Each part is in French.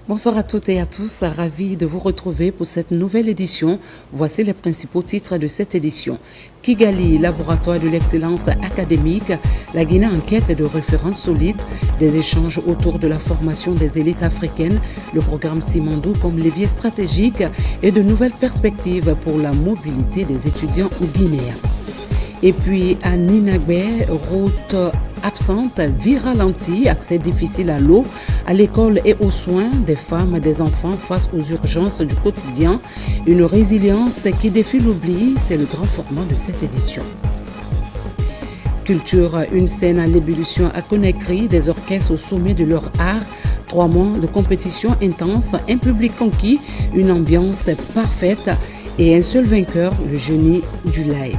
Bonsoir à toutes et à tous, ravi de vous retrouver pour cette nouvelle édition. Voici les principaux titres de cette édition. Kigali, laboratoire de l'excellence académique, la Guinée en quête de références solides, des échanges autour de la formation des élites africaines, le programme Simandou comme levier stratégique et de nouvelles perspectives pour la mobilité des étudiants guinéens. Et puis à Ninagbe, route absente, vie ralentie, accès difficile à l'eau, à l'école et aux soins des femmes et des enfants face aux urgences du quotidien. Une résilience qui défie l'oubli, c'est le grand format de cette édition. Culture, une scène à l'ébullition à Conakry, des orchestres au sommet de leur art, 3 mois de compétition intense, un public conquis, une ambiance parfaite et un seul vainqueur, le génie du live.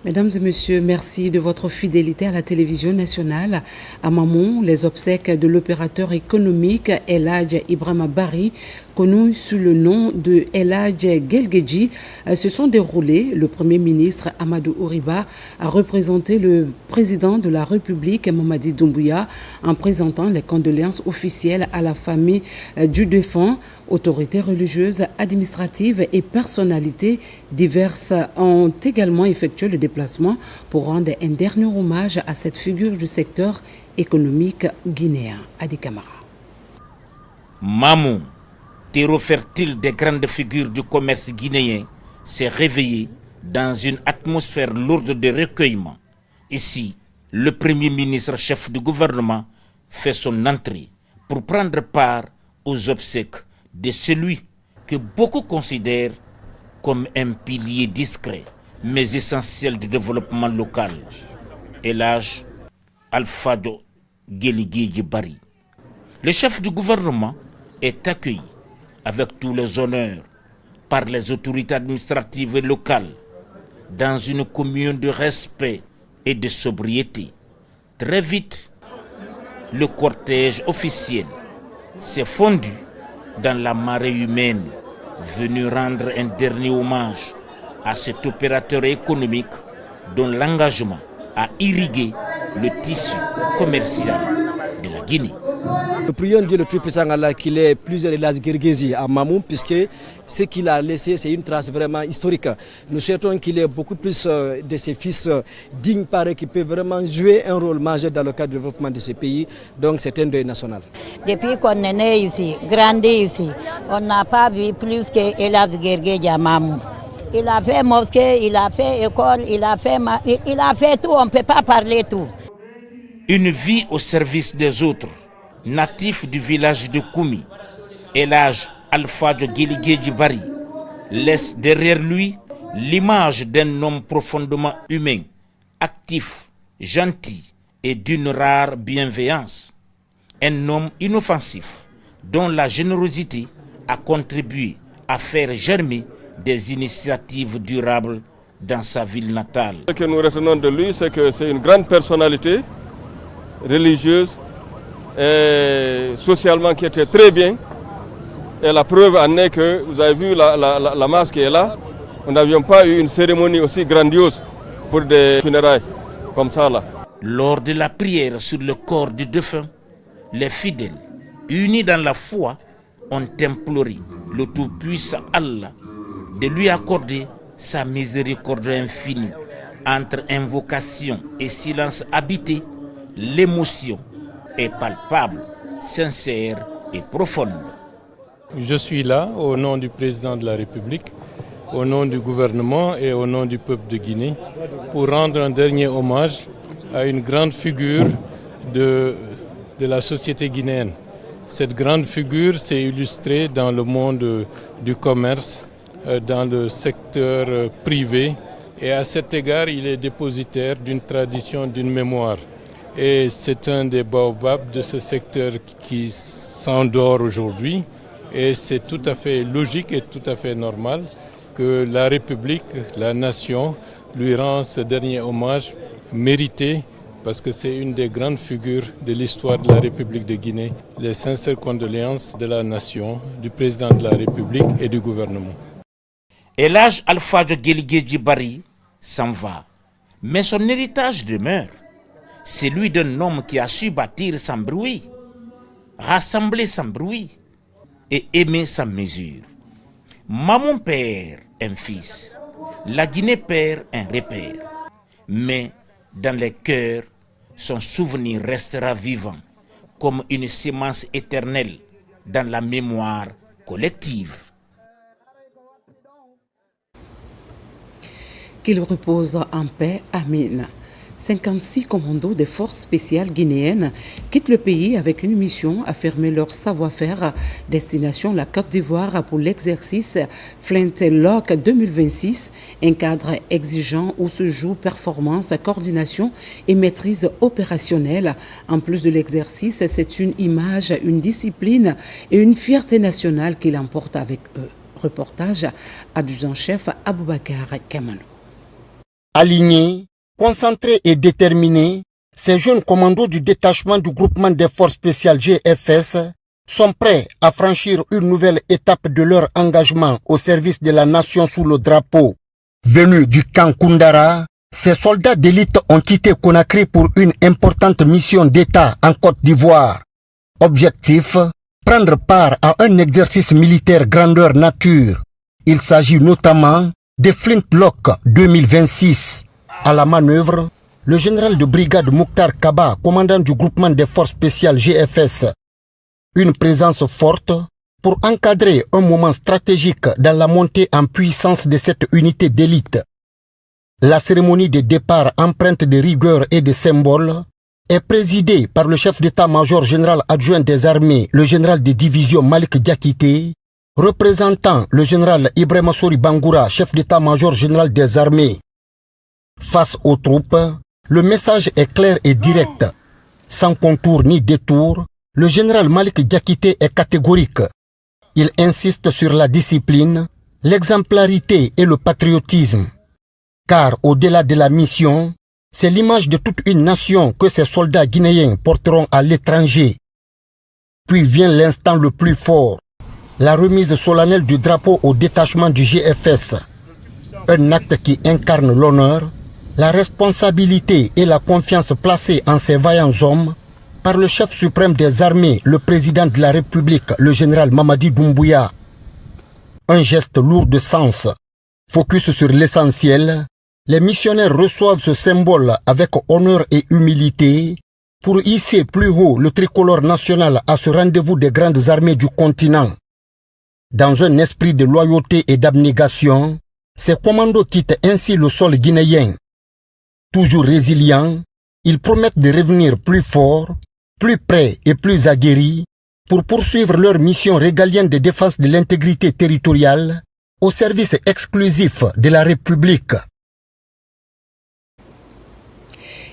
Mesdames et messieurs, merci de votre fidélité à la télévision nationale. À Mamon, les obsèques de l'opérateur économique El Hadj Ibrahima Bari, connu sous le nom de El Hadj Guelguedji, se sont déroulées. Le Premier ministre Amadou Ouriba a représenté le président de la République Mamadi Doumbouya en présentant les condoléances officielles à la famille du défunt. Autorités religieuses, administratives et personnalités diverses ont également effectué le déplacement pour rendre un dernier hommage à cette figure du secteur économique guinéen. Adi Kamara. Mamou, terreau fertile des grandes figures du commerce guinéen, s'est réveillé dans une atmosphère lourde de recueillement. Ici, le Premier ministre chef du gouvernement fait son entrée pour prendre part aux obsèques de celui que beaucoup considèrent comme un pilier discret mais essentiel du développement local, El Hadj Alpha Guelguedji Bari. Le chef du gouvernement est accueilli avec tous les honneurs par les autorités administratives et locales dans une commune de respect et de sobriété. Très vite, le cortège officiel s'est fondu dans la marée humaine, venu rendre un dernier hommage à cet opérateur économique dont l'engagement a irrigué le tissu commercial de la Guinée. Nous prions Dieu le Tout-Puissant Allah qu'il ait plusieurs El Hadj Guelguedji à Mamou, puisque ce qu'il a laissé, c'est une trace vraiment historique. Nous souhaitons qu'il ait beaucoup plus de ses fils dignes, qui peuvent vraiment jouer un rôle majeur dans le cadre du développement de ce pays. Donc c'est un deuil national. Depuis qu'on est né ici, grandi ici, on n'a pas vu plus que El Hadj Guelguedji à Mamou. Il a fait mosquée, il a fait école, il a fait tout, on ne peut pas parler tout. Une vie au service des autres. Natif du village de Koumi, El Hadj Alpha Guelguedji Bari laisse derrière lui l'image d'un homme profondément humain, actif, gentil et d'une rare bienveillance. Un homme inoffensif dont la générosité a contribué à faire germer des initiatives durables dans sa ville natale. Ce que nous retenons de lui, c'est que c'est une grande personnalité religieuse et socialement qui était très bien. Et la preuve en est que vous avez vu la masse qui est là. Nous n'avions pas eu une cérémonie aussi grandiose pour des funérailles comme ça là. Lors de la prière sur le corps du défunt, les fidèles, unis dans la foi, ont imploré le Tout-Puissant Allah de lui accorder sa miséricorde infinie. Entre invocation et silence habité, l'émotion est palpable, sincère et profonde. Je suis là au nom du président de la République, au nom du gouvernement et au nom du peuple de Guinée pour rendre un dernier hommage à une grande figure de la société guinéenne. Cette grande figure s'est illustrée dans le monde du commerce, dans le secteur privé et à cet égard il est dépositaire d'une tradition, d'une mémoire. Et c'est un des baobabs de ce secteur qui s'endort aujourd'hui. Et c'est tout à fait logique et tout à fait normal que la République, la nation, lui rend ce dernier hommage mérité parce que c'est une des grandes figures de l'histoire de la République de Guinée. Les sincères condoléances de la nation, du président de la République et du gouvernement. El Hadj Alpha Guelguedji Bari s'en va, mais son héritage demeure. celui d'un homme qui a su bâtir sans bruit, rassembler sans bruit et aimer sans mesure. Maman père un fils, la Guinée perd un repère, mais dans les cœurs, son souvenir restera vivant comme une sémence éternelle dans la mémoire collective. Qu'il repose en paix, Amin. 56 commandos des forces spéciales guinéennes quittent le pays avec une mission à fermer leur savoir-faire. Destination la Côte d'Ivoire pour l'exercice Flintlock 2026, un cadre exigeant où se joue performance, coordination et maîtrise opérationnelle. En plus de l'exercice, c'est une image, une discipline et une fierté nationale qu'il emporte avec eux. Reportage adjudant-chef Aboubakar Kamanou. Alignés, concentrés et déterminés, ces jeunes commandos du détachement du groupement des forces spéciales GFS sont prêts à franchir une nouvelle étape de leur engagement au service de la nation sous le drapeau. Venus du camp Koundara, ces soldats d'élite ont quitté Conakry pour une importante mission d'État en Côte d'Ivoire. Objectif, prendre part à un exercice militaire grandeur nature. Il s'agit notamment de Flintlock 2026. À la manœuvre, le général de brigade Mouktar Kaba, commandant du groupement des forces spéciales GFS. Une présence forte pour encadrer un moment stratégique dans la montée en puissance de cette unité d'élite. La cérémonie de départ empreinte de rigueur et de symboles est présidée par le chef d'état-major général adjoint des armées, le général de division Malik Diakité, représentant le général Ibrahima Sori Bangoura, chef d'état-major général des armées. Face aux troupes, le message est clair et direct. Sans contour ni détour, le général Malik Diakité est catégorique. Il insiste sur la discipline, l'exemplarité et le patriotisme. Car au-delà de la mission, c'est l'image de toute une nation que ces soldats guinéens porteront à l'étranger. Puis vient l'instant le plus fort, la remise solennelle du drapeau au détachement du GFS. Un acte qui incarne l'honneur, la responsabilité et la confiance placées en ces vaillants hommes par le chef suprême des armées, le président de la République, le général Mamadi Doumbouya. Un geste lourd de sens. Focus sur l'essentiel, les missionnaires reçoivent ce symbole avec honneur et humilité pour hisser plus haut le tricolore national à ce rendez-vous des grandes armées du continent. Dans un esprit de loyauté et d'abnégation, ces commandos quittent ainsi le sol guinéen. Toujours résilients, ils promettent de revenir plus forts, plus prêts et plus aguerris pour poursuivre leur mission régalienne de défense de l'intégrité territoriale au service exclusif de la République.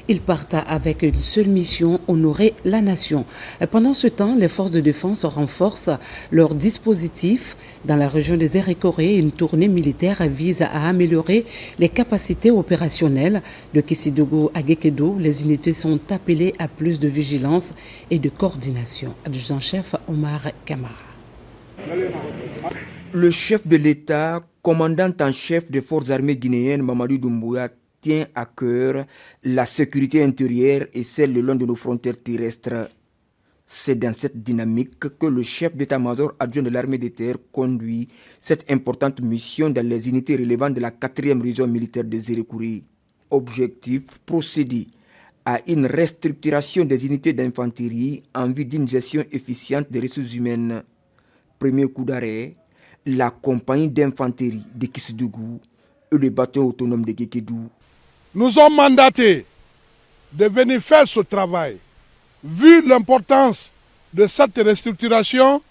Ils partent avec une seule mission, honorer la nation. Pendant ce temps, les forces de défense renforcent leur dispositif. Dans la région des Erékoré, une tournée militaire vise à améliorer les capacités opérationnelles. De Kissidougou à Gekedo, les unités sont appelées à plus de vigilance et de coordination. Adjudant-chef Omar Kamara. Le chef de l'État, commandant en chef des forces armées guinéennes, Mamadou Doumbouya, tient à cœur la sécurité intérieure et celle le long de nos frontières terrestres. C'est dans cette dynamique que le chef d'état-major adjoint de l'armée de terre conduit cette importante mission dans les unités relevantes de la 4e région militaire des Erékoré. Objectif, procéder à une restructuration des unités d'infanterie en vue d'une gestion efficiente des ressources humaines. Premier coup d'arrêt, la compagnie d'infanterie de Kissidougou et le bataillon autonome de Gekedou. Nous sommes mandatés de venir faire ce travail. Vu l'importance de cette restructuration,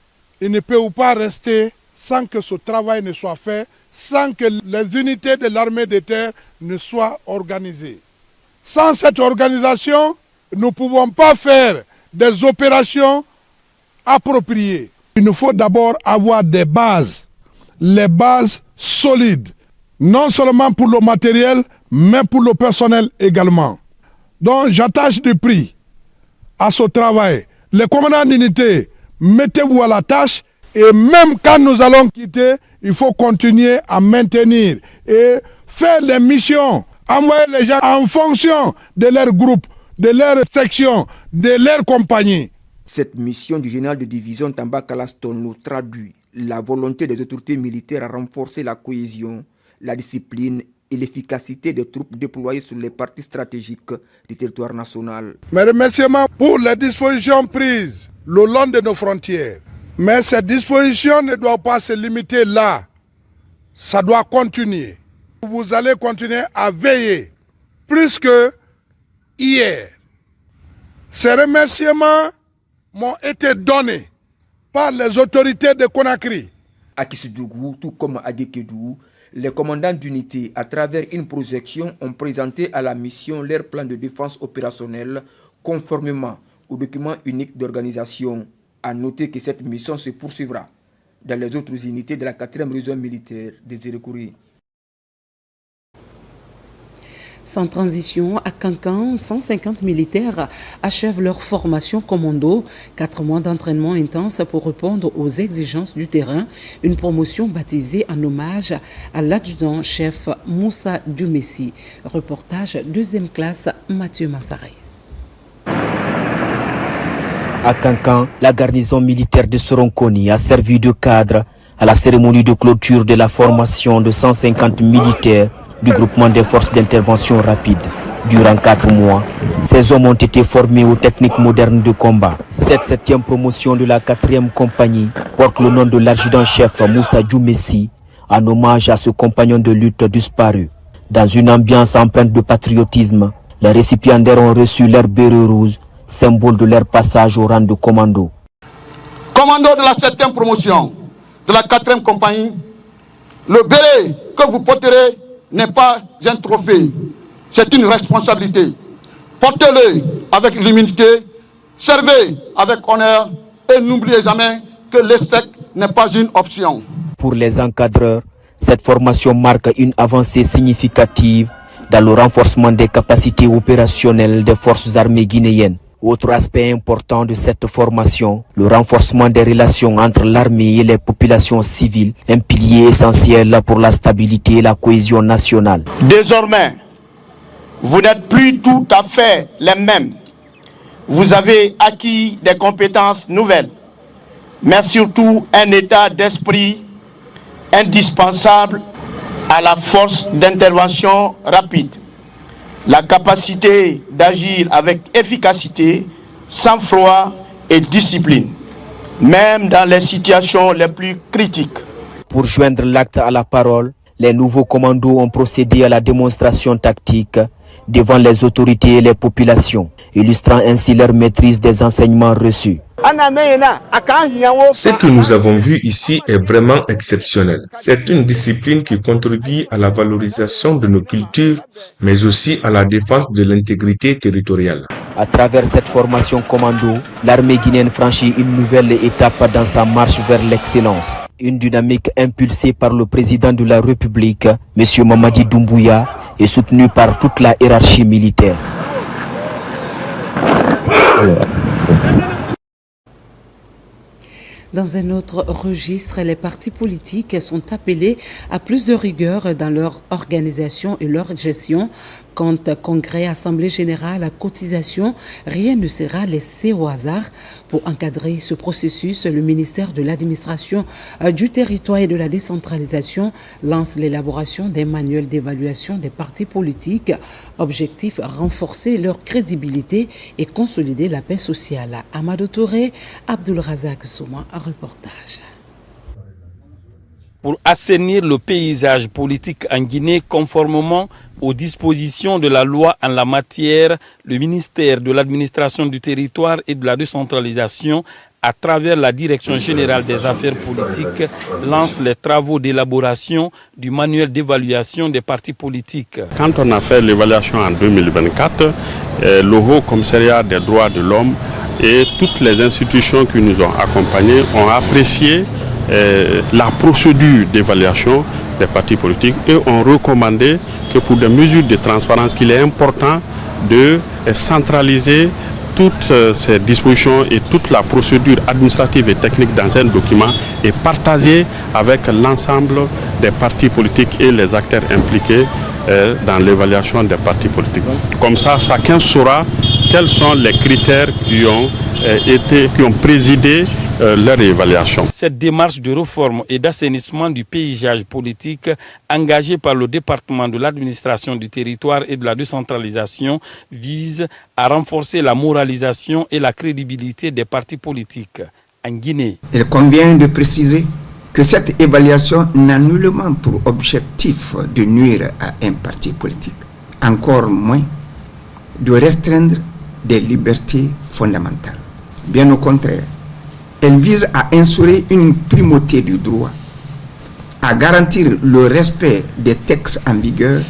il ne peut pas rester sans que ce travail ne soit fait, sans que les unités de l'armée de terre ne soient organisées. Sans cette organisation, nous ne pouvons pas faire des opérations appropriées. Il nous faut d'abord avoir des bases, les bases solides, non seulement pour le matériel, mais pour le personnel également. Donc j'attache du prix à ce travail. Les commandants d'unité, mettez-vous à la tâche et même quand nous allons quitter, il faut continuer à maintenir et faire les missions, envoyer les gens en fonction de leur groupe, de leur section, de leur compagnie. Cette mission du général de division Tamba Kalastono traduit la volonté des autorités militaires à renforcer la cohésion, la discipline et l'efficacité des troupes déployées sur les parties stratégiques du territoire national. Mes remerciements pour les dispositions prises le long de nos frontières. Mais ces dispositions ne doivent pas se limiter là. Ça doit continuer. Vous allez continuer à veiller plus que hier. Ces remerciements m'ont été donnés par les autorités de Conakry. À Kissoudjougou, tout comme à Guékédou, les commandants d'unité, à travers une projection, ont présenté à la mission leur plan de défense opérationnelle conformément au document unique d'organisation. À noter que cette mission se poursuivra dans les autres unités de la 4e région militaire des Zérékouris. Sans transition, à Kankan, 150 militaires achèvent leur formation commando. 4 mois d'entraînement intense pour répondre aux exigences du terrain. Une promotion baptisée en hommage à l'adjudant-chef Moussa Dumessi. Reportage 2e classe, Mathieu Massaré. À Kankan, la garnison militaire de Soronkoni a servi de cadre à la cérémonie de clôture de la formation de 150 militaires du groupement des forces d'intervention rapide. Durant 4 mois, ces hommes ont été formés aux techniques modernes de combat. Cette 7e promotion de la 4e compagnie porte le nom de l'adjudant-chef Moussa Dumessi, en hommage à ce compagnon de lutte disparu. Dans une ambiance empreinte de patriotisme, les récipiendaires ont reçu leur béret rouge, symbole de leur passage au rang de commando. Commando de la 7e promotion de la 4e compagnie, le béret que vous porterez n'est pas un trophée, c'est une responsabilité. Portez-le avec l'humilité, servez avec honneur et n'oubliez jamais que l'échec n'est pas une option. Pour les encadreurs, cette formation marque une avancée significative dans le renforcement des capacités opérationnelles des forces armées guinéennes. Autre aspect important de cette formation, le renforcement des relations entre l'armée et les populations civiles, un pilier essentiel pour la stabilité et la cohésion nationale. Désormais, vous n'êtes plus tout à fait les mêmes. Vous avez acquis des compétences nouvelles, mais surtout un état d'esprit indispensable à la force d'intervention rapide. La capacité d'agir avec efficacité, sang-froid et discipline, même dans les situations les plus critiques. Pour joindre l'acte à la parole, les nouveaux commandos ont procédé à la démonstration tactique devant les autorités et les populations, illustrant ainsi leur maîtrise des enseignements reçus. Ce que nous avons vu ici est vraiment exceptionnel. C'est une discipline qui contribue à la valorisation de nos cultures, mais aussi à la défense de l'intégrité territoriale. À travers cette formation commando, l'armée guinéenne franchit une nouvelle étape dans sa marche vers l'excellence. Une dynamique impulsée par le président de la République, M. Mamadi Doumbouya, et soutenue par toute la hiérarchie militaire. Dans un autre registre, les partis politiques sont appelés à plus de rigueur dans leur organisation et leur gestion. Compte congrès, assemblée générale, cotisation, rien ne sera laissé au hasard. Pour encadrer ce processus, le ministère de l'administration du territoire et de la décentralisation lance l'élaboration d'un manuel d'évaluation des partis politiques. Objectif, renforcer leur crédibilité et consolider la paix sociale. Amadou Touré, Abdul Razak Souma, reportage. Pour assainir le paysage politique en Guinée conformément aux dispositions de la loi en la matière, le ministère de l'administration du territoire et de la décentralisation, à travers la Direction générale des affaires politiques, lance les travaux d'élaboration du manuel d'évaluation des partis politiques. Quand on a fait l'évaluation en 2024, le Haut Commissariat des droits de l'homme et toutes les institutions qui nous ont accompagnés ont apprécié la procédure d'évaluation des partis politiques et ont recommandé que pour des mesures de transparence, qu'il est important de centraliser toutes ces dispositions et toute la procédure administrative et technique dans un document et partager avec l'ensemble des partis politiques et les acteurs impliqués dans l'évaluation des partis politiques. Comme ça, chacun saura quels sont les critères qui ont présidé leur évaluation. Cette démarche de réforme et d'assainissement du paysage politique engagée par le département de l'administration du territoire et de la décentralisation vise à renforcer la moralisation et la crédibilité des partis politiques en Guinée. Il convient de préciser que cette évaluation n'a nullement pour objectif de nuire à un parti politique, encore moins de restreindre des libertés fondamentales. Bien au contraire, elle vise à instaurer une primauté du droit, à garantir le respect des textes en vigueur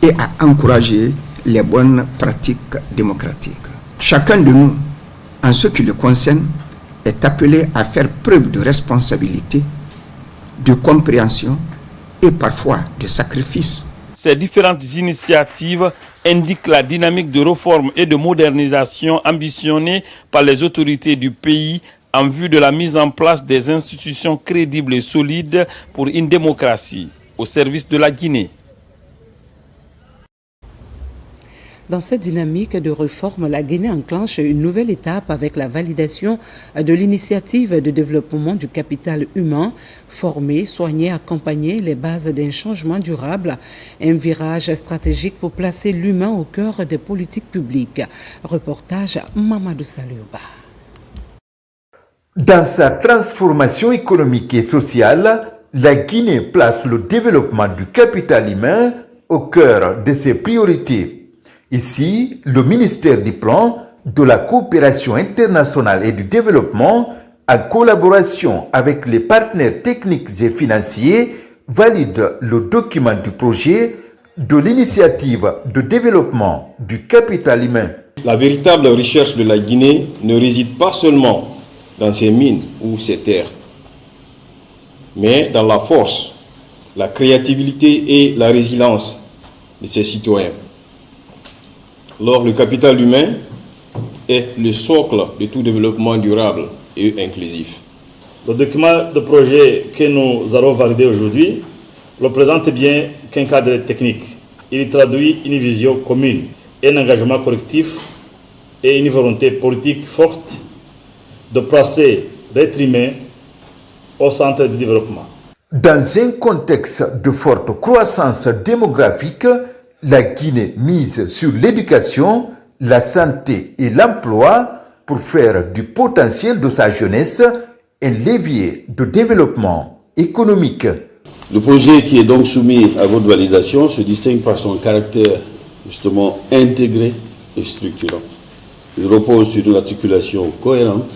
et à encourager les bonnes pratiques démocratiques. Chacun de nous, en ce qui le concerne, est appelé à faire preuve de responsabilité, de compréhension et parfois de sacrifice. Ces différentes initiatives indiquent la dynamique de réforme et de modernisation ambitionnée par les autorités du pays en vue de la mise en place des institutions crédibles et solides pour une démocratie au service de la Guinée. Dans cette dynamique de réforme, la Guinée enclenche une nouvelle étape avec la validation de l'initiative de développement du capital humain, former, soigner, accompagner les bases d'un changement durable, un virage stratégique pour placer l'humain au cœur des politiques publiques. Reportage Mamadou Saliouba. Dans sa transformation économique et sociale, la Guinée place le développement du capital humain au cœur de ses priorités. Ici, le ministère du Plan, de la coopération internationale et du développement, en collaboration avec les partenaires techniques et financiers, valide le document du projet de l'initiative de développement du capital humain. La véritable recherche de la Guinée ne réside pas seulement dans ses mines ou ses terres, mais dans la force, la créativité et la résilience de ses citoyens. Alors, le capital humain est le socle de tout développement durable et inclusif. Le document de projet que nous allons valider aujourd'hui représente bien qu'un cadre technique. Il traduit une vision commune, un engagement collectif et une volonté politique forte de placer l'être humain au centre du développement. Dans un contexte de forte croissance démographique, la Guinée mise sur l'éducation, la santé et l'emploi pour faire du potentiel de sa jeunesse un levier de développement économique. Le projet qui est donc soumis à votre validation se distingue par son caractère justement intégré et structurant. Il repose sur une articulation cohérente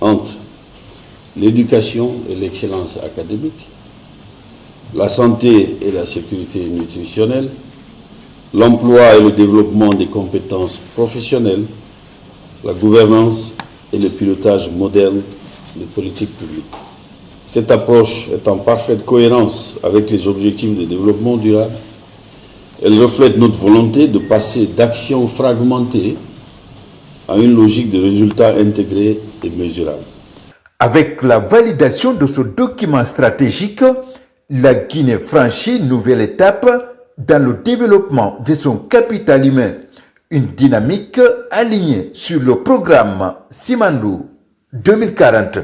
entre l'éducation et l'excellence académique, la santé et la sécurité nutritionnelle, l'emploi et le développement des compétences professionnelles, la gouvernance et le pilotage moderne des politiques publiques. Cette approche est en parfaite cohérence avec les objectifs de développement durable. Elle reflète notre volonté de passer d'actions fragmentées à une logique de résultats intégrés et mesurables. Avec la validation de ce document stratégique, la Guinée franchit une nouvelle étape dans le développement de son capital humain, une dynamique alignée sur le programme Simandou 2040.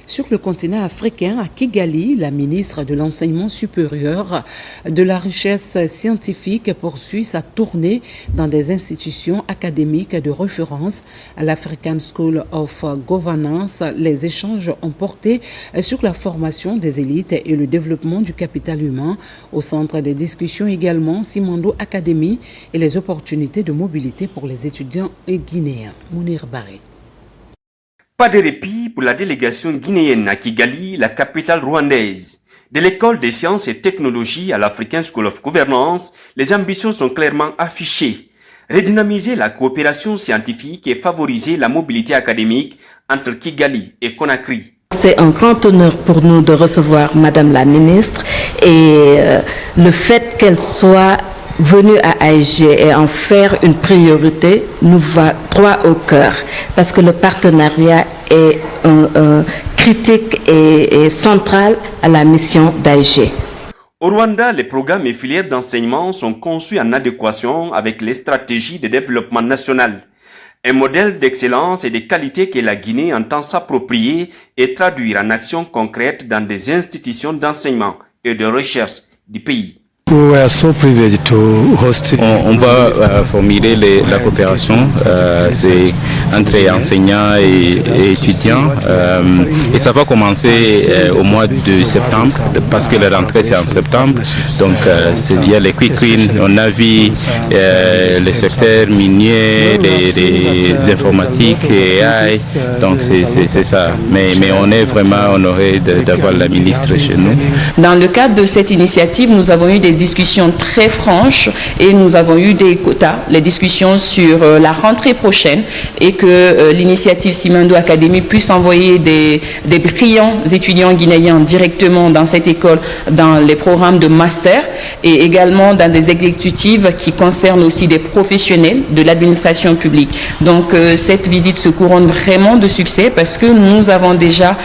Sur le continent africain, à Kigali, la ministre de l'Enseignement supérieur, de la richesse scientifique poursuit sa tournée dans des institutions académiques de référence à l'African School of Governance. Les échanges ont porté sur la formation des élites et le développement du capital humain. Au centre des discussions également, Simandou Academy et les opportunités de mobilité pour les étudiants guinéens. Mounir Baré. Pas de répit pour la délégation guinéenne à Kigali, la capitale rwandaise. De l'école des sciences et technologies à l'African School of Governance, les ambitions sont clairement affichées. Redynamiser la coopération scientifique et favoriser la mobilité académique entre Kigali et Conakry. C'est un grand honneur pour nous de recevoir Madame la ministre et le fait qu'elle soit venue à AIG et en faire une priorité nous va droit au cœur parce que le partenariat est critique et central à la mission d'AIG. Au Rwanda, les programmes et filières d'enseignement sont conçus en adéquation avec les stratégies de développement national. Un modèle d'excellence et de qualité que la Guinée entend s'approprier et traduire en actions concrètes dans des institutions d'enseignement et de recherche du pays. On va formuler la coopération, c'est entre enseignants et étudiants, et ça va commencer au mois de septembre, parce que la rentrée c'est en septembre. Donc il y a les quick wins, on a vu les secteurs miniers, les informatiques et AI, donc c'est ça. Mais on est vraiment honoré d'avoir la ministre chez nous. Dans le cadre de cette initiative, nous avons eu des discussions très franches et nous avons eu des quotas, les discussions sur la rentrée prochaine, et que l'initiative Simandou Academy puisse envoyer des brillants étudiants guinéens directement dans cette école, dans les programmes de master et également dans des exécutives qui concernent aussi des professionnels de l'administration publique. Donc cette visite se couronne vraiment de succès parce que nous avons déjà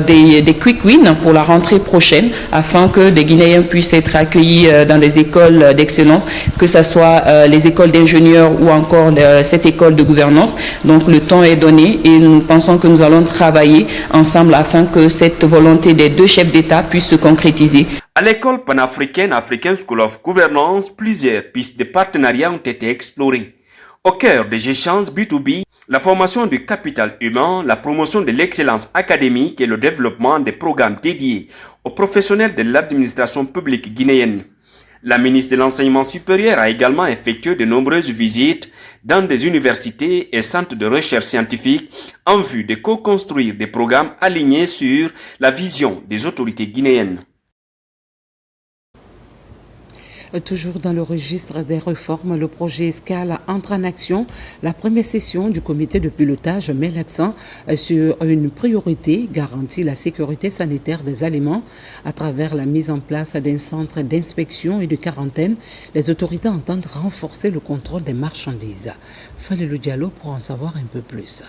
des quick wins pour la rentrée prochaine afin que des Guinéens puissent être accueillis dans des écoles d'excellence, que ce soit les écoles d'ingénieurs ou encore cette école de gouvernance. Donc le temps est donné et nous pensons que nous allons travailler ensemble afin que cette volonté des deux chefs d'État puisse se concrétiser. À l'école panafricaine African School of Governance, plusieurs pistes de partenariat ont été explorées. Au cœur des échanges B2B, la formation du capital humain, la promotion de l'excellence académique et le développement des programmes dédiés aux professionnels de l'administration publique guinéenne. La ministre de l'Enseignement supérieur a également effectué de nombreuses visites dans des universités et centres de recherche scientifique en vue de co-construire des programmes alignés sur la vision des autorités guinéennes. Toujours dans le registre des réformes, le projet Escale entre en action. La première session du comité de pilotage met l'accent sur une priorité, garantir la sécurité sanitaire des aliments à travers la mise en place d'un centre d'inspection et de quarantaine. Les autorités entendent renforcer le contrôle des marchandises. Falelu Diallo pour en savoir un peu plus.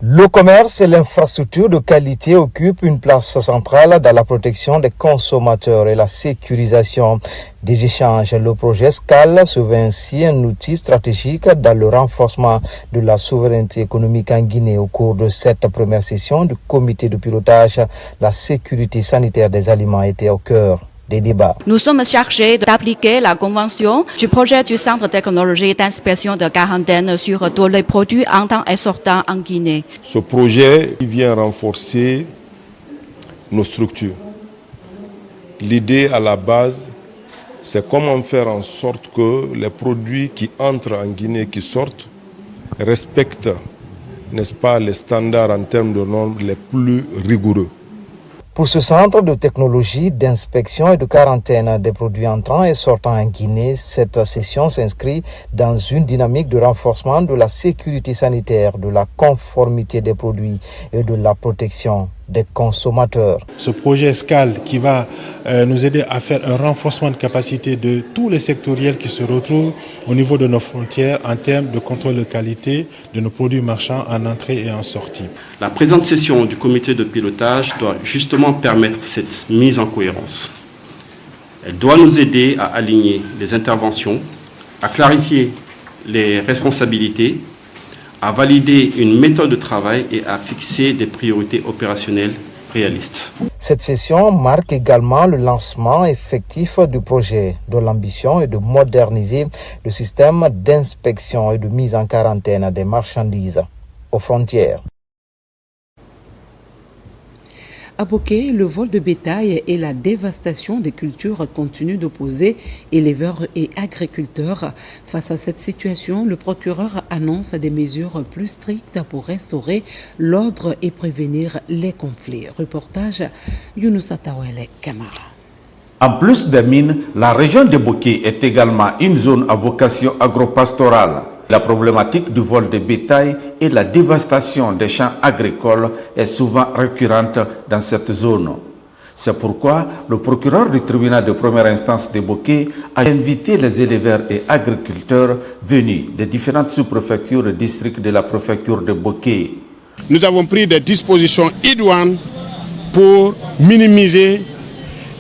Le commerce et l'infrastructure de qualité occupent une place centrale dans la protection des consommateurs et la sécurisation des échanges. Le projet Escale se veut ainsi un outil stratégique dans le renforcement de la souveraineté économique en Guinée. Au cours de cette première session du comité de pilotage, la sécurité sanitaire des aliments était au cœur des débats. Nous sommes chargés d'appliquer la convention du projet du Centre technologique d'inspection de quarantaine sur tous les produits entrant et sortant en Guinée. Ce projet vient renforcer nos structures. L'idée à la base, c'est comment faire en sorte que les produits qui entrent en Guinée, qui sortent, respectent, n'est-ce pas, les standards en termes de normes les plus rigoureux. Pour ce centre de technologie, d'inspection et de quarantaine des produits entrants et sortant en Guinée, cette session s'inscrit dans une dynamique de renforcement de la sécurité sanitaire, de la conformité des produits et de la protection des consommateurs. Ce projet Escale qui va nous aider à faire un renforcement de capacité de tous les sectoriels qui se retrouvent au niveau de nos frontières en termes de contrôle de qualité de nos produits marchands en entrée et en sortie. La présente session du comité de pilotage doit justement permettre cette mise en cohérence. Elle doit nous aider à aligner les interventions, à clarifier les responsabilités, à valider une méthode de travail et à fixer des priorités opérationnelles réalistes. Cette session marque également le lancement effectif du projet, dont l'ambition est de moderniser le système d'inspection et de mise en quarantaine des marchandises aux frontières. À Boké, le vol de bétail et la dévastation des cultures continuent d'opposer éleveurs et agriculteurs. Face à cette situation, le procureur annonce des mesures plus strictes pour restaurer l'ordre et prévenir les conflits. Reportage Younoussa Tawele Kamara. En plus des mines, la région de Boké est également une zone à vocation agropastorale. La problématique du vol de bétail et la dévastation des champs agricoles est souvent récurrente dans cette zone. C'est pourquoi le procureur du tribunal de première instance de Boké a invité les éleveurs et agriculteurs venus des différentes sous-préfectures et districts de la préfecture de Boké. Nous avons pris des dispositions idoines pour minimiser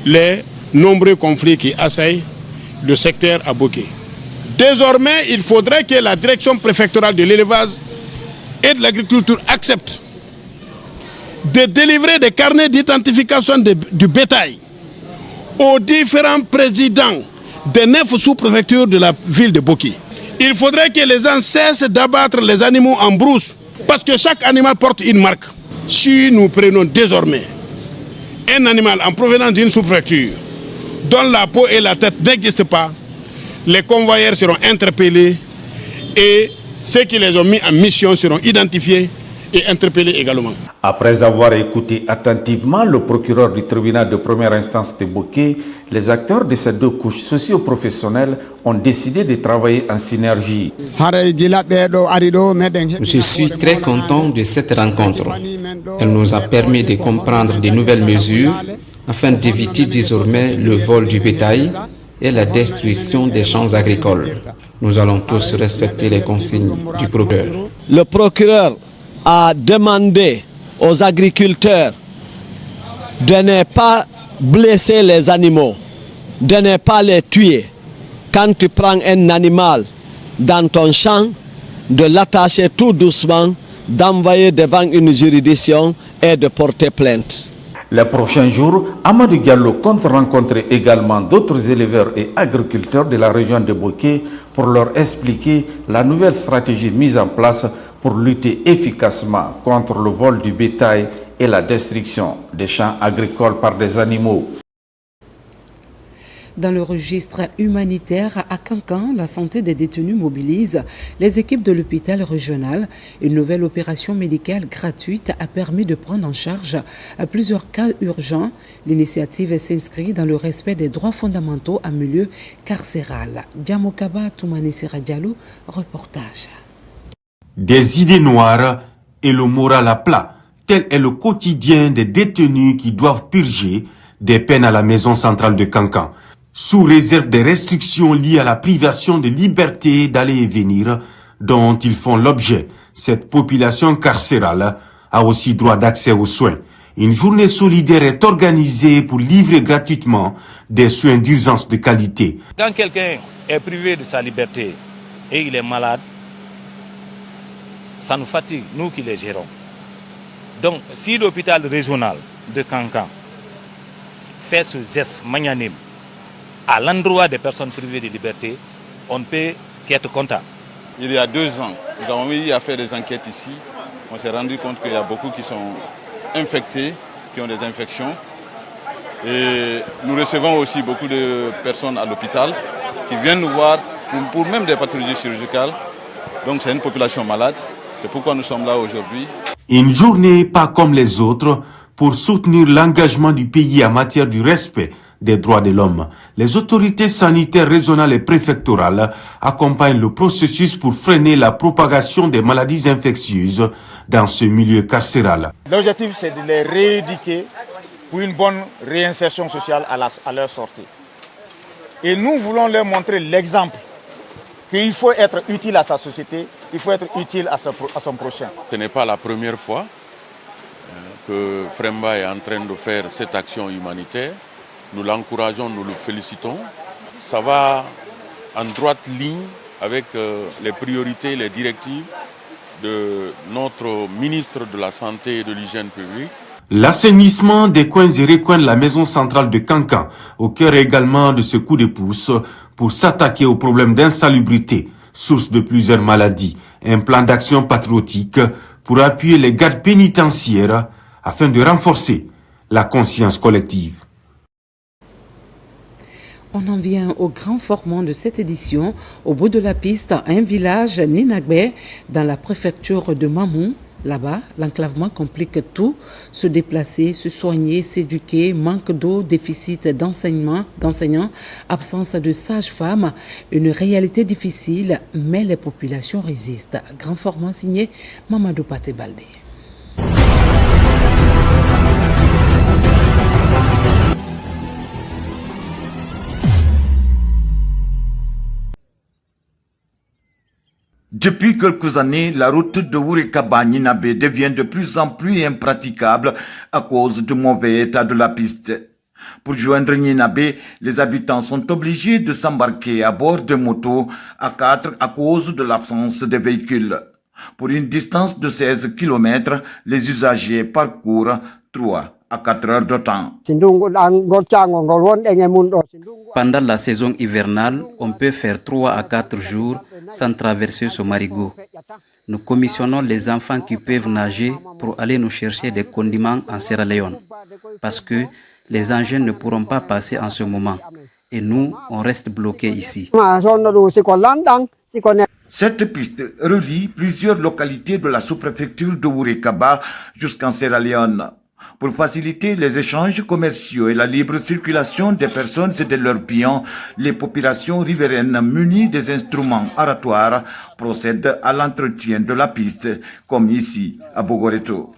les nombreux conflits qui assaillent le secteur à Boké. Désormais, il faudrait que la direction préfectorale de l'élevage et de l'agriculture accepte de délivrer des carnets d'identification du bétail aux différents présidents des 9 sous-préfectures de la ville de Boké. Il faudrait que les gens cessent d'abattre les animaux en brousse parce que chaque animal porte une marque. Si nous prenons désormais un animal en provenance d'une sous-préfecture dont la peau et la tête n'existent pas, les convoyeurs seront interpellés et ceux qui les ont mis en mission seront identifiés et interpellés également. Après avoir écouté attentivement le procureur du tribunal de première instance de Boké, les acteurs de ces deux couches socio-professionnelles ont décidé de travailler en synergie. Je suis très content de cette rencontre. Elle nous a permis de comprendre de nouvelles mesures afin d'éviter désormais le vol du bétail et la destruction des champs agricoles. Nous allons tous respecter les consignes du procureur. Le procureur a demandé aux agriculteurs de ne pas blesser les animaux, de ne pas les tuer. Quand tu prends un animal dans ton champ, de l'attacher tout doucement, d'envoyer devant une juridiction et de porter plainte. Les prochains jours, Amadou Diallo compte rencontrer également d'autres éleveurs et agriculteurs de la région de Boké pour leur expliquer la nouvelle stratégie mise en place pour lutter efficacement contre le vol du bétail et la destruction des champs agricoles par des animaux. Dans le registre humanitaire à Kankan, la santé des détenus mobilise les équipes de l'hôpital régional. Une nouvelle opération médicale gratuite a permis de prendre en charge plusieurs cas urgents. L'initiative s'inscrit dans le respect des droits fondamentaux en milieu carcéral. Djamokaba Toumane Diallo, reportage. Des idées noires et le moral à plat, tel est le quotidien des détenus qui doivent purger des peines à la maison centrale de Kankan. Sous réserve des restrictions liées à la privation de liberté d'aller et venir dont ils font l'objet, cette population carcérale a aussi droit d'accès aux soins. Une journée solidaire est organisée pour livrer gratuitement des soins d'urgence de qualité. Quand quelqu'un est privé de sa liberté et il est malade, ça nous fatigue, nous qui les gérons. Donc, si l'hôpital régional de Kankan fait ce geste magnanime à l'endroit des personnes privées de liberté, on ne peut qu'être content. Il y a 2 ans, nous avons eu à faire des enquêtes ici. On s'est rendu compte qu'il y a beaucoup qui sont infectés, qui ont des infections. Et nous recevons aussi beaucoup de personnes à l'hôpital qui viennent nous voir pour même des pathologies chirurgicales. Donc c'est une population malade. C'est pourquoi nous sommes là aujourd'hui. Une journée pas comme les autres pour soutenir l'engagement du pays en matière du respect des droits de l'homme. Les autorités sanitaires régionales et préfectorales accompagnent le processus pour freiner la propagation des maladies infectieuses dans ce milieu carcéral. L'objectif, c'est de les rééduquer pour une bonne réinsertion sociale à leur sortie. Et nous voulons leur montrer l'exemple qu'il faut être utile à sa société, il faut être utile à son prochain. Ce n'est pas la première fois que Fremba est en train de faire cette action humanitaire. Nous l'encourageons, nous le félicitons. Ça va en droite ligne avec les priorités, les directives de notre ministre de la Santé et de l'Hygiène publique. L'assainissement des coins et recoins de la maison centrale de Kankan, au cœur également de ce coup de pouce pour s'attaquer aux problèmes d'insalubrité, source de plusieurs maladies. Un plan d'action patriotique pour appuyer les gardes pénitentiaires afin de renforcer la conscience collective. On en vient au grand formant de cette édition, au bout de la piste, à un village, Ninagbe, dans la préfecture de Mamou. Là-bas, l'enclavement complique tout. Se déplacer, se soigner, s'éduquer, manque d'eau, déficit d'enseignants, absence de sages-femmes. Une réalité difficile, mais les populations résistent. Grand formant signé Mamadou Paté Baldé. Depuis quelques années, la route de Wurikaba-Ninabe devient de plus en plus impraticable à cause du mauvais état de la piste. Pour joindre Nyenabé, les habitants sont obligés de s'embarquer à bord de motos à 4 à cause de l'absence de véhicules. Pour une distance de 16 km, les usagers parcourent 3 à 4 heures de temps. Pendant la saison hivernale, on peut faire 3 à 4 jours sans traverser ce marigot. Nous commissionnons les enfants qui peuvent nager pour aller nous chercher des condiments en Sierra Leone. Parce que les engins ne pourront pas passer en ce moment. Et nous, on reste bloqués ici. Cette piste relie plusieurs localités de la sous-préfecture de Wurekaba jusqu'en Sierra Leone. Pour faciliter les échanges commerciaux et la libre circulation des personnes et de leurs biens, les populations riveraines munies des instruments aratoires procèdent à l'entretien de la piste, comme ici à Bogoreto.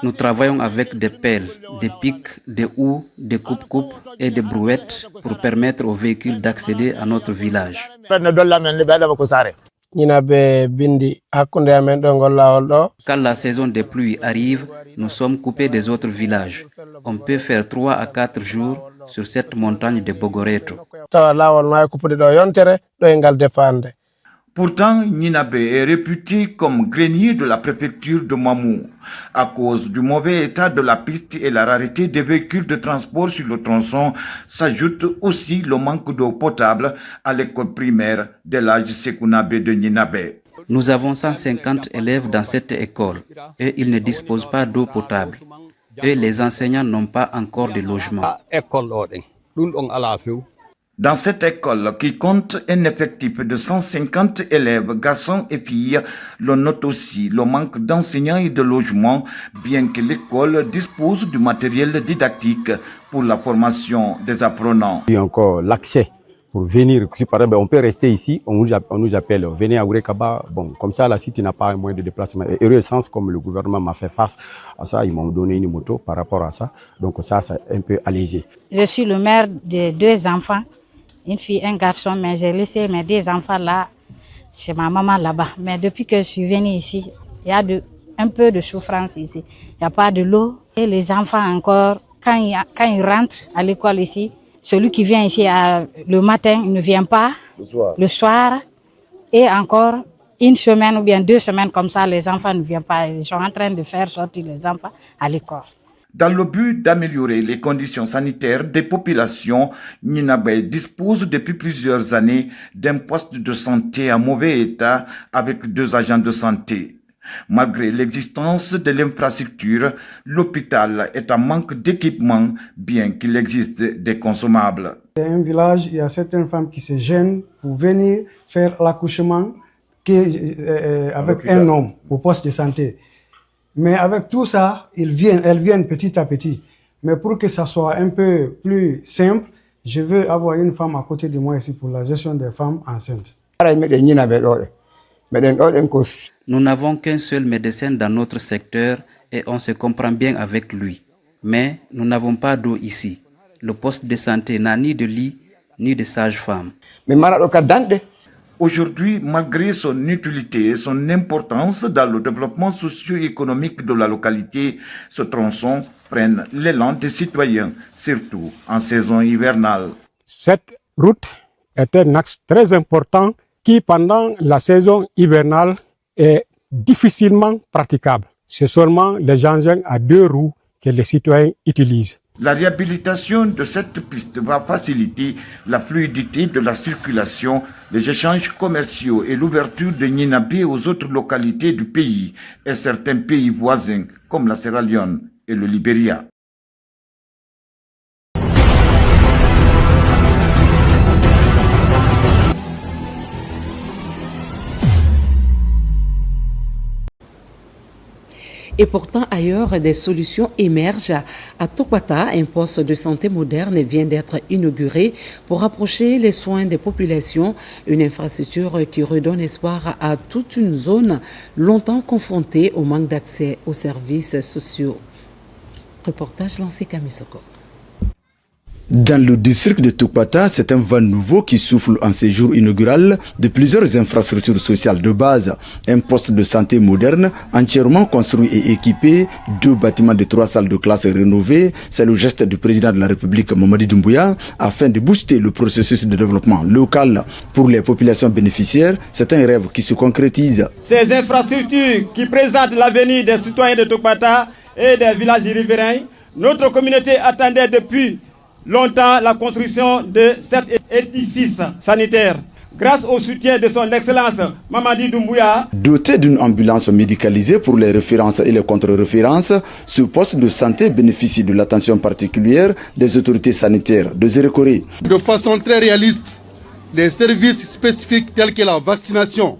Nous travaillons avec des pelles, des pics, des houes, des coupes-coupes et des brouettes pour permettre aux véhicules d'accéder à notre village. Quand la saison des pluies arrive, nous sommes coupés des autres villages. On peut faire 3 à 4 jours sur cette montagne de Bogoreto. Pourtant, Nyenabé est réputé comme grenier de la préfecture de Mamou. À cause du mauvais état de la piste et la rareté des véhicules de transport sur le tronçon, s'ajoute aussi le manque d'eau potable à l'école primaire de l'âge Sekounabé de Nyenabé. Nous avons 150 élèves dans cette école et ils ne disposent pas d'eau potable. Et les enseignants n'ont pas encore de logement. Dans cette école qui compte un effectif de 150 élèves, garçons et filles, l'on note aussi le manque d'enseignants et de logements, bien que l'école dispose du matériel didactique pour la formation des apprenants. Il y a encore l'accès pour venir. Par exemple, on peut rester ici, on nous appelle, venez à Wurekaba. Bon, comme ça, la cité n'a pas un moyen de déplacement. Et heureux sens, comme le gouvernement m'a fait face à ça, ils m'ont donné une moto par rapport à ça. Donc ça, c'est un peu allégé. Je suis le maire de 2 enfants. Une fille, un garçon, mais j'ai laissé mes 2 enfants là, c'est ma maman là-bas. Mais depuis que je suis venue ici, il y a un peu de souffrance ici. Il n'y a pas de l'eau. Et les enfants encore, quand ils rentrent à l'école ici, celui qui vient ici le matin, il ne vient pas. Le soir. Et encore une semaine ou bien 2 semaines comme ça, les enfants ne viennent pas. Ils sont en train de faire sortir les enfants à l'école. Dans le but d'améliorer les conditions sanitaires des populations, Nyenabé dispose depuis plusieurs années d'un poste de santé en mauvais état avec 2 agents de santé. Malgré l'existence de l'infrastructure, l'hôpital est en manque d'équipement, bien qu'il existe des consommables. C'est un village, il y a certaines femmes qui se gênent pour venir faire l'accouchement avec un homme au poste de santé. Mais avec tout ça, elles viennent petit à petit. Mais pour que ça soit un peu plus simple, je veux avoir une femme à côté de moi ici pour la gestion des femmes enceintes. Nous n'avons qu'un seul médecin dans notre secteur et on se comprend bien avec lui. Mais nous n'avons pas d'eau ici. Le poste de santé n'a ni de lit, ni de sage-femme. Aujourd'hui, malgré son utilité et son importance dans le développement socio-économique de la localité, ce tronçon freine l'élan des citoyens, surtout en saison hivernale. Cette route est un axe très important qui, pendant la saison hivernale, est difficilement praticable. C'est seulement les engins à 2 roues que les citoyens utilisent. La réhabilitation de cette piste va faciliter la fluidité de la circulation, les échanges commerciaux et l'ouverture de Nyenabé aux autres localités du pays et certains pays voisins comme la Sierra Leone et le Libéria. Et pourtant, ailleurs, des solutions émergent. À Topata, un poste de santé moderne vient d'être inauguré pour rapprocher les soins des populations, une infrastructure qui redonne espoir à toute une zone longtemps confrontée au manque d'accès aux services sociaux. Reportage lancé Kamisoko. Dans le district de Tokpata, c'est un vent nouveau qui souffle en ces jours inaugural de plusieurs infrastructures sociales de base. Un poste de santé moderne, entièrement construit et équipé, 2 bâtiments de 3 salles de classe rénovés, c'est le geste du président de la République Mamadi Doumbouya afin de booster le processus de développement local. Pour les populations bénéficiaires, c'est un rêve qui se concrétise. Ces infrastructures qui présentent l'avenir des citoyens de Tokpata et des villages riverains, notre communauté attendait depuis longtemps la construction de cet édifice sanitaire. Grâce au soutien de son Excellence Mamadi Doumbouya. Doté d'une ambulance médicalisée pour les références et les contre-références, ce poste de santé bénéficie de l'attention particulière des autorités sanitaires de Zérékoré. De façon très réaliste, les services spécifiques tels que la vaccination,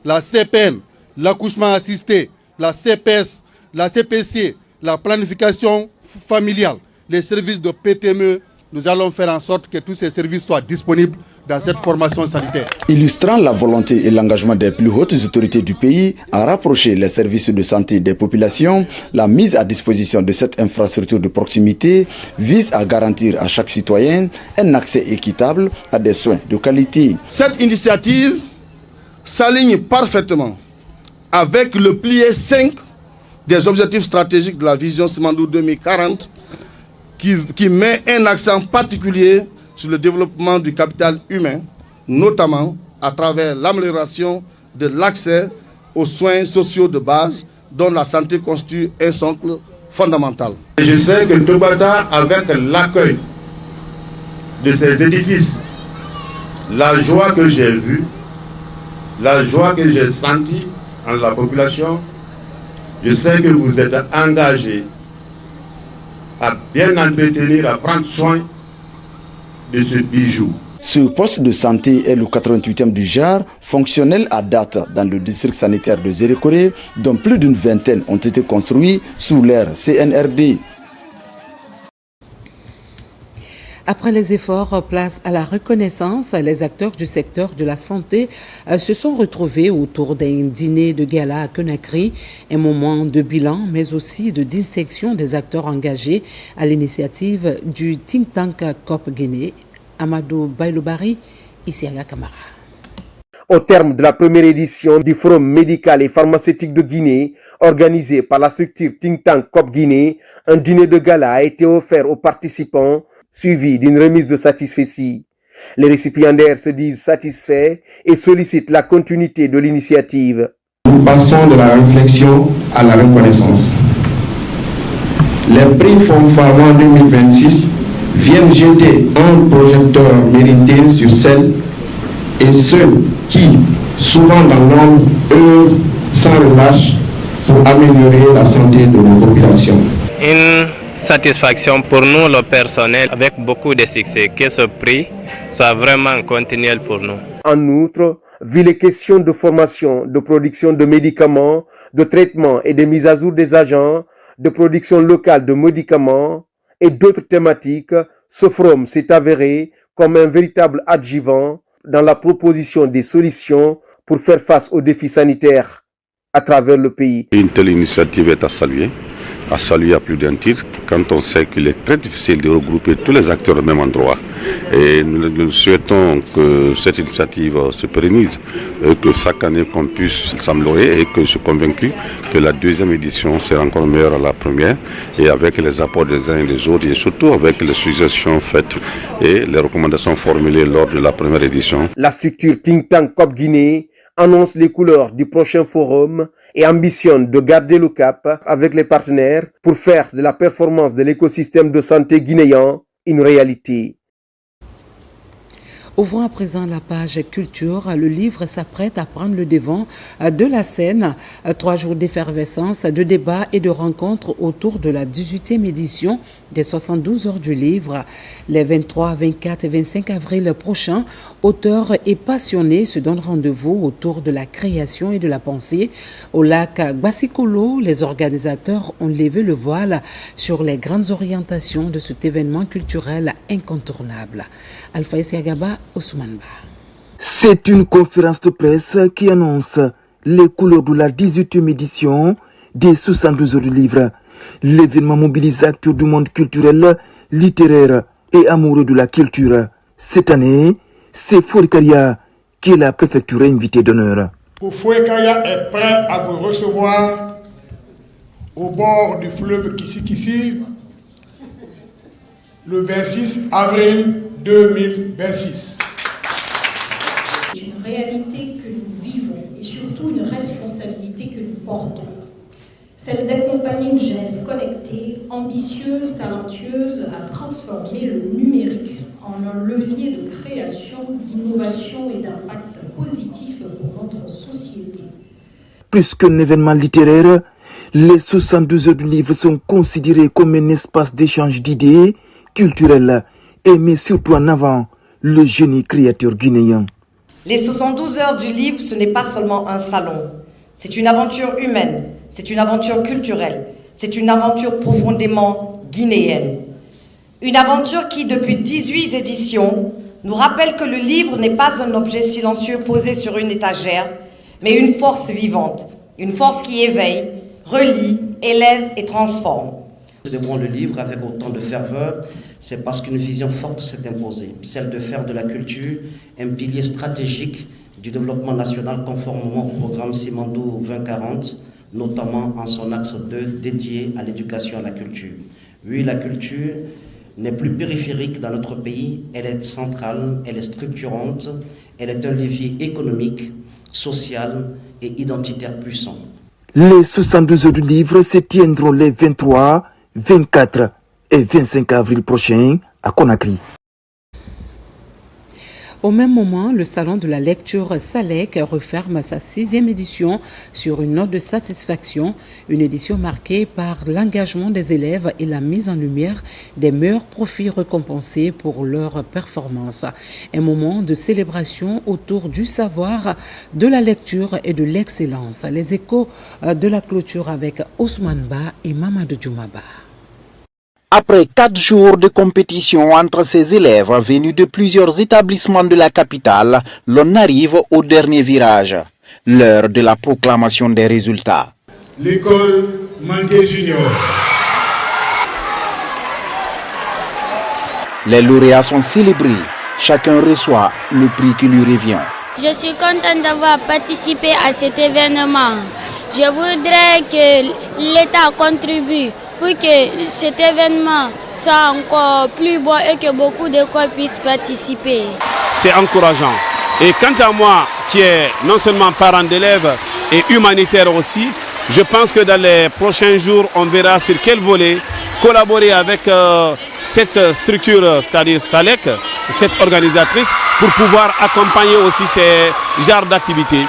la CPN, l'accouchement assisté, la CPS, la CPC, la planification familiale, les services de PTME, nous allons faire en sorte que tous ces services soient disponibles dans cette formation sanitaire. Illustrant la volonté et l'engagement des plus hautes autorités du pays à rapprocher les services de santé des populations, la mise à disposition de cette infrastructure de proximité vise à garantir à chaque citoyen un accès équitable à des soins de qualité. Cette initiative s'aligne parfaitement avec le pilier 5 des objectifs stratégiques de la vision Simandou 2040 qui met un accent particulier sur le développement du capital humain, notamment à travers l'amélioration de l'accès aux soins sociaux de base dont la santé constitue un socle fondamental. Et je sais que Tokpata, avec l'accueil de ces édifices, la joie que j'ai vue, la joie que j'ai sentie en la population, je sais que vous êtes engagés à bien entretenir, à prendre soin de ce bijou. Ce poste de santé est le 88e du genre, fonctionnel à date dans le district sanitaire de Zérékoré, dont plus d'une vingtaine ont été construits sous l'ère CNRD. Après les efforts, place à la reconnaissance. Les acteurs du secteur de la santé se sont retrouvés autour d'un dîner de gala à Conakry, un moment de bilan, mais aussi de dissection des acteurs engagés à l'initiative du think tank COP Guinée. Amadou Bailobari, Isiaga Kamara. Au terme de la première édition du Forum médical et pharmaceutique de Guinée, organisé par la structure think tank COP Guinée, un dîner de gala a été offert aux participants, suivi d'une remise de satisfecit. Les récipiendaires se disent satisfaits et sollicitent la continuité de l'initiative. Nous passons de la réflexion à la reconnaissance. Les prix Fonds Pharma 2026 viennent jeter un projecteur mérité sur celles et ceux qui, souvent dans l'ombre, œuvrent sans relâche pour améliorer la santé de nos populations. Une satisfaction pour nous, le personnel, avec beaucoup de succès, que ce prix soit vraiment continuel pour nous. En outre, vu les questions de formation, de production de médicaments, de traitement et de mise à jour des agents, de production locale de médicaments et d'autres thématiques, ce forum s'est avéré comme un véritable adjuvant dans la proposition des solutions pour faire face aux défis sanitaires à travers le pays. Une telle initiative est à saluer à plus d'un titre, quand on sait qu'il est très difficile de regrouper tous les acteurs au même endroit. Et nous souhaitons que cette initiative se pérennise, que chaque année qu'on puisse s'améliorer et que je suis convaincu que la deuxième édition sera encore meilleure à la première, et avec les apports des uns et des autres, et surtout avec les suggestions faites et les recommandations formulées lors de la première édition. La structure think tank COP Guinée annonce les couleurs du prochain forum et ambitionne de garder le cap avec les partenaires pour faire de la performance de l'écosystème de santé guinéen une réalité. Ouvrons à présent la page culture. Le livre s'apprête à prendre le devant de la scène. 3 jours d'effervescence, de débats et de rencontres autour de la 18e édition des 72 heures du livre. Les 23, 24 et 25 avril prochains, auteurs et passionnés se donnent rendez-vous autour de la création et de la pensée. Au lac Gbasikolo, les organisateurs ont levé le voile sur les grandes orientations de cet événement culturel incontournable. Alpha Isiagaba, Ousmane Ba. C'est une conférence de presse qui annonce les couleurs de la 18e édition des 72 heures du livre. L'événement mobilise acteurs du monde culturel, littéraire et amoureux de la culture. Cette année, c'est Fourikaria qui est la préfecture invitée d'honneur. Fourikaria est prêt à vous recevoir au bord du fleuve Kissi le 26 avril 2026. C'est une réalité que nous vivons et surtout une responsabilité que nous portons. Celle d'accompagner une jeunesse connectée, ambitieuse, talentueuse, à transformer le numérique en un levier de création, d'innovation et d'impact positif pour notre société. Plus qu'un événement littéraire, les 72 heures du livre sont considérées comme un espace d'échange d'idées culturelles et met surtout en avant le génie créateur guinéen. Les 72 heures du livre, ce n'est pas seulement un salon. C'est une aventure humaine, c'est une aventure culturelle, c'est une aventure profondément guinéenne. Une aventure qui, depuis 18 éditions, nous rappelle que le livre n'est pas un objet silencieux posé sur une étagère, mais une force vivante, une force qui éveille, relie, élève et transforme. Nous célébrons le livre avec autant de ferveur, c'est parce qu'une vision forte s'est imposée, celle de faire de la culture un pilier stratégique du développement national conformément au programme Simandou 2040, notamment en son axe 2 dédié à l'éducation et à la culture. Oui, la culture n'est plus périphérique dans notre pays, elle est centrale, elle est structurante, elle est un levier économique, social et identitaire puissant. Les 72 heures du livre se tiendront les 23, 24 et 25 avril prochains à Conakry. Au même moment, le Salon de la lecture Salek referme sa 6e édition sur une note de satisfaction, une édition marquée par l'engagement des élèves et la mise en lumière des meilleurs profils récompensés pour leur performance. Un moment de célébration autour du savoir, de la lecture et de l'excellence. Les échos de la clôture avec Ousmane Ba et Mamadou Djoumaba. Après 4 jours de compétition entre ces élèves venus de plusieurs établissements de la capitale, l'on arrive au dernier virage, l'heure de la proclamation des résultats. L'école Mangué Junior. Les lauréats sont célébrés, chacun reçoit le prix qui lui revient. Je suis contente d'avoir participé à cet événement. Je voudrais que l'État contribue pour que cet événement soit encore plus beau et que beaucoup d'écoles puissent participer. C'est encourageant. Et quant à moi, qui est non seulement parent d'élèves et humanitaire aussi, je pense que dans les prochains jours, on verra sur quel volet collaborer avec cette structure, c'est-à-dire Salek, cette organisatrice, pour pouvoir accompagner aussi ces genres d'activités.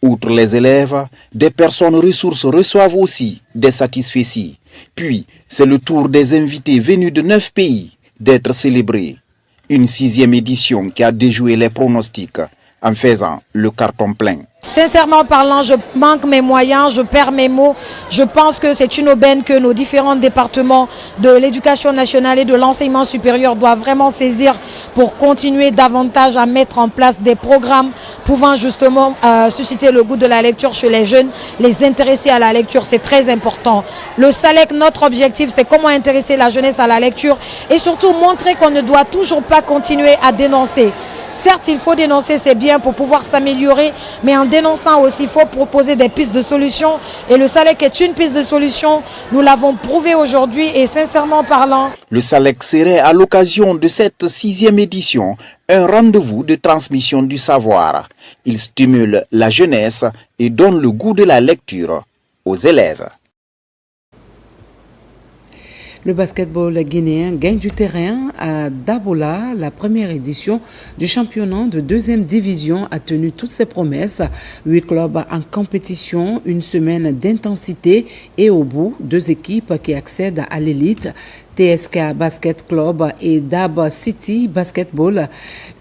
Outre les élèves, des personnes ressources reçoivent aussi des satisfecits. Puis, c'est le tour des invités venus de 9 pays d'être célébrés. Une 6e édition qui a déjoué les pronostics en faisant le carton plein. Sincèrement parlant, je manque mes moyens, je perds mes mots. Je pense que c'est une aubaine que nos différents départements de l'éducation nationale et de l'enseignement supérieur doivent vraiment saisir pour continuer davantage à mettre en place des programmes pouvant justement susciter le goût de la lecture chez les jeunes, les intéresser à la lecture, c'est très important. Le SALEC, notre objectif, c'est comment intéresser la jeunesse à la lecture et surtout montrer qu'on ne doit toujours pas continuer à dénoncer. Certes, il faut dénoncer, c'est bien pour pouvoir s'améliorer, mais en dénonçant aussi, il faut proposer des pistes de solutions. Et le SALEC est une piste de solution. Nous l'avons prouvé aujourd'hui et sincèrement parlant. Le SALEC serait à l'occasion de cette 6e édition un rendez-vous de transmission du savoir. Il stimule la jeunesse et donne le goût de la lecture aux élèves. Le basketball guinéen gagne du terrain à Dabola. La première édition du championnat de 2e division a tenu toutes ses promesses. 8 clubs en compétition, une semaine d'intensité et au bout, 2 équipes qui accèdent à l'élite. TSK Basket Club et Dab City Basketball.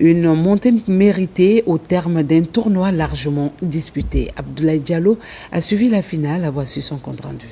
Une montée méritée au terme d'un tournoi largement disputé. Abdoulaye Diallo a suivi la finale. Voici son compte rendu.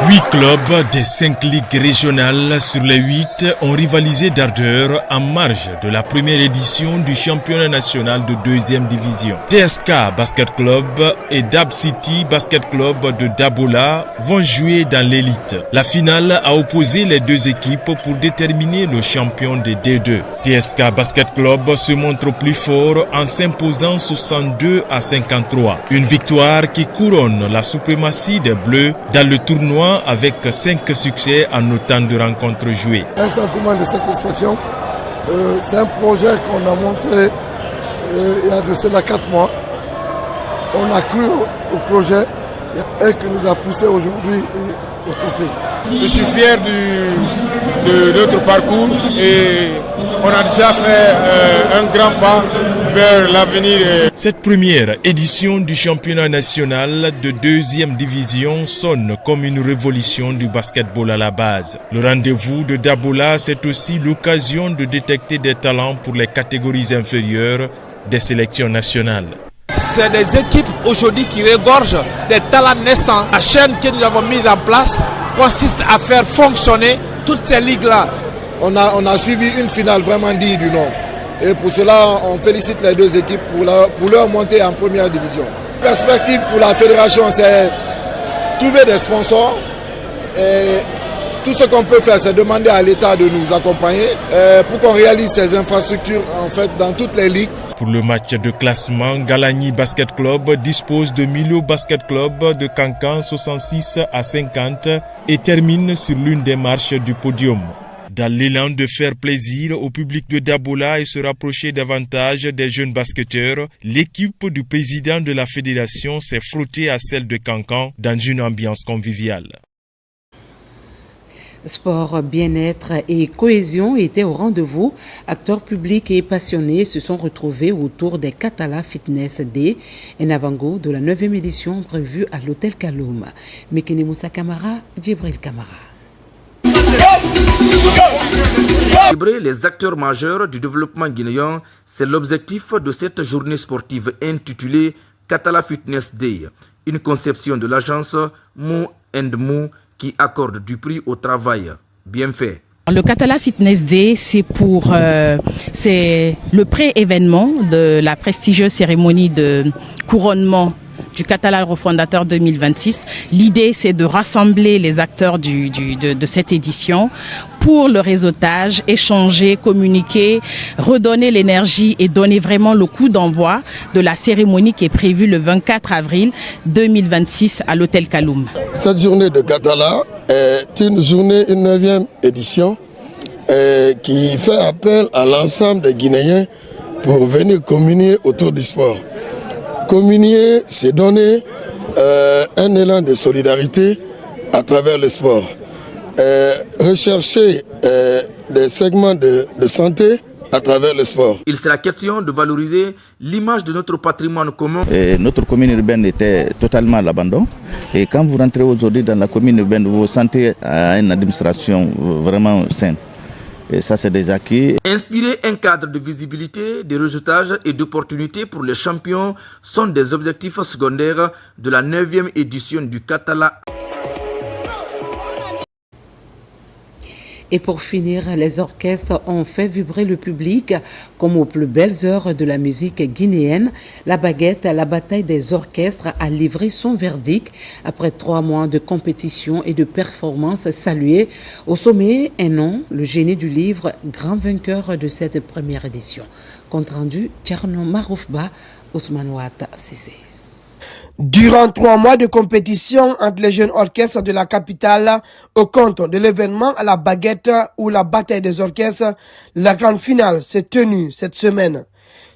8 clubs des 5 ligues régionales sur les 8 ont rivalisé d'ardeur en marge de la première édition du championnat national de 2e division. TSK Basket Club et Dab City Basket Club de Dabola vont jouer dans l'élite. La finale a opposé les deux équipes pour déterminer le champion des D2. TSK Basket Club se montre plus fort en s'imposant 62-53. Une victoire qui couronne la suprématie des Bleus dans le tournoi avec 5 succès en autant de rencontres jouées. Un sentiment de satisfaction. C'est un projet qu'on a monté il y a de cela 4 mois. On a cru au projet et qui nous a poussé aujourd'hui au trophée. Je suis fier de notre parcours et on a déjà fait un grand pas vers l'avenir. Cette première édition du championnat national de 2e division sonne comme une révolution du basketball à la base. Le rendez-vous de Dabola, c'est aussi l'occasion de détecter des talents pour les catégories inférieures des sélections nationales. C'est des équipes aujourd'hui qui regorgent des talents naissants. La chaîne que nous avons mise en place consiste à faire fonctionner toutes ces ligues-là. On a suivi une finale vraiment digne du nom. Et pour cela, on félicite les deux équipes pour leur montée en première division. La perspective pour la fédération, c'est trouver des sponsors. Et tout ce qu'on peut faire, c'est demander à l'État de nous accompagner pour qu'on réalise ces infrastructures en fait, dans toutes les ligues. Pour le match de classement, Galagny Basket Club dispose de Milo Basket Club de Cancan 66-50 et termine sur l'une des marches du podium. Dans l'élan de faire plaisir au public de Dabola et se rapprocher davantage des jeunes basketteurs, l'équipe du président de la fédération s'est frottée à celle de Cancan dans une ambiance conviviale. Sport, bien-être et cohésion étaient au rendez-vous. Acteurs publics et passionnés se sont retrouvés autour des Katala Fitness Day, un avant-goût de la 9e édition prévue à l'hôtel Kaloum. Mekene Moussa Kamara, Djibril Kamara. Célébrer les acteurs majeurs du développement guinéen, c'est l'objectif de cette journée sportive intitulée Katala Fitness Day, une conception de l'agence Mou & Mou qui accorde du prix au travail bien fait. Le Katala Fitness Day, c'est le pré-événement de la prestigieuse cérémonie de couronnement du Katala refondateur 2026. L'idée, c'est de rassembler les acteurs de cette édition pour le réseautage, échanger, communiquer, redonner l'énergie et donner vraiment le coup d'envoi de la cérémonie qui est prévue le 24 avril 2026 à l'hôtel Kaloum. Cette journée de Katala est une journée, une 9e édition qui fait appel à l'ensemble des Guinéens pour venir communier autour du sport. Communier, c'est donner un élan de solidarité à travers le sport. Rechercher des segments de santé à travers le sport. Il sera question de valoriser l'image de notre patrimoine commun. Notre commune urbaine était totalement à l'abandon. Et quand vous rentrez aujourd'hui dans la commune urbaine, vous vous sentez à une administration vraiment saine. Et ça, c'est des acquis. Inspirer un cadre de visibilité, de réseautage et d'opportunités pour les champions sont des objectifs secondaires de la 9e édition du Katala. Et pour finir, les orchestres ont fait vibrer le public comme aux plus belles heures de la musique guinéenne. La Baguette, la bataille des orchestres, a livré son verdict après 3 mois de compétition et de performances saluées. Au sommet, un nom, le génie du livre, grand vainqueur de cette première édition. Compte rendu, Tcherno Maroufba, Ousmane Ouatta, Cissé. Durant 3 mois de compétition entre les jeunes orchestres de la capitale, au compte de l'événement à la Baguette ou la bataille des orchestres, la grande finale s'est tenue cette semaine.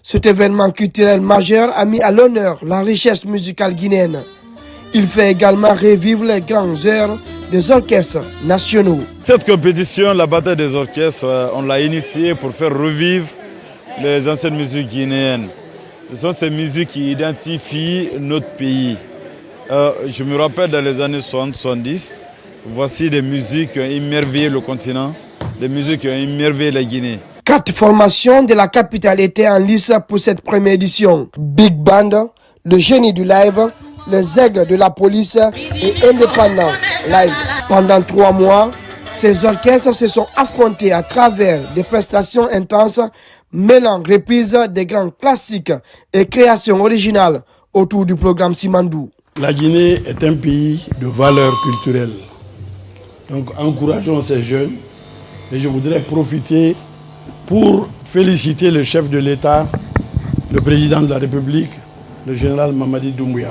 Cet événement culturel majeur a mis à l'honneur la richesse musicale guinéenne. Il fait également revivre les grandes heures des orchestres nationaux. Cette compétition, la bataille des orchestres, on l'a initiée pour faire revivre les anciennes musiques guinéennes. Ce sont ces musiques qui identifient notre pays. Je me rappelle dans les années 60-70, voici des musiques qui ont émerveillé le continent, des musiques qui ont émerveillé la Guinée. 4 formations de la capitale étaient en lice pour cette première édition. Big Band, le génie du live, les aigles de la police et Indépendant Live. Pendant 3 mois, ces orchestres se sont affrontés à travers des prestations intenses, mêlant reprises des grands classiques et créations originales autour du programme Simandou. La Guinée est un pays de valeurs culturelles. Donc encourageons ces jeunes et je voudrais profiter pour féliciter le chef de l'État, le président de la République, le général Mamadi Doumbouya.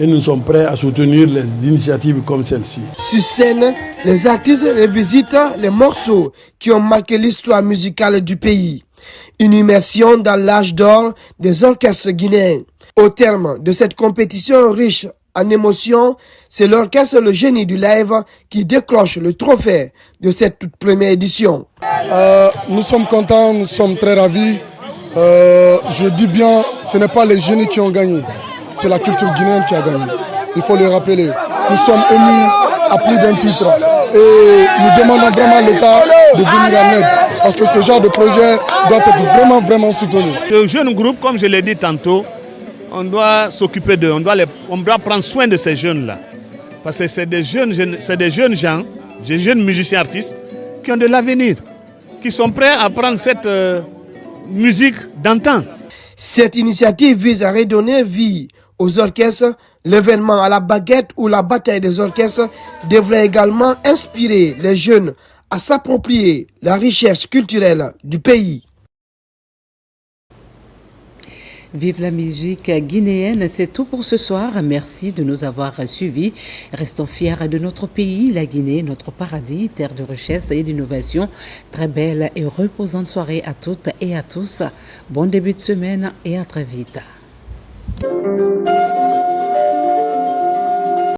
Et nous sommes prêts à soutenir les initiatives comme celle-ci. Sur scène, les artistes revisitent les morceaux qui ont marqué l'histoire musicale du pays. Une immersion dans l'âge d'or des orchestres guinéens. Au terme de cette compétition riche en émotions, c'est l'orchestre Le Génie du Live qui décroche le trophée de cette toute première édition. Nous sommes contents, nous sommes très ravis. Je dis bien, ce n'est pas les génies qui ont gagné, c'est la culture guinéenne qui a gagné. Il faut le rappeler. Nous sommes émus à plus d'un titre et nous demandons vraiment à l'État de venir en aide parce que ce genre de projet doit être vraiment soutenu. Le jeune groupe, comme je l'ai dit tantôt, on doit s'occuper d'eux, on doit prendre soin de ces jeunes-là. Parce que c'est des jeunes gens, des jeunes musiciens artistes qui ont de l'avenir, qui sont prêts à prendre cette musique d'antan. Cette initiative vise à redonner vie aux orchestres. L'événement à la baguette ou la bataille des orchestres devrait également inspirer les jeunes à s'approprier la richesse culturelle du pays. Vive la musique guinéenne, c'est tout pour ce soir. Merci de nous avoir suivis. Restons fiers de notre pays, la Guinée, notre paradis, terre de richesse et d'innovation. Très belle et reposante soirée à toutes et à tous. Bon début de semaine et à très vite.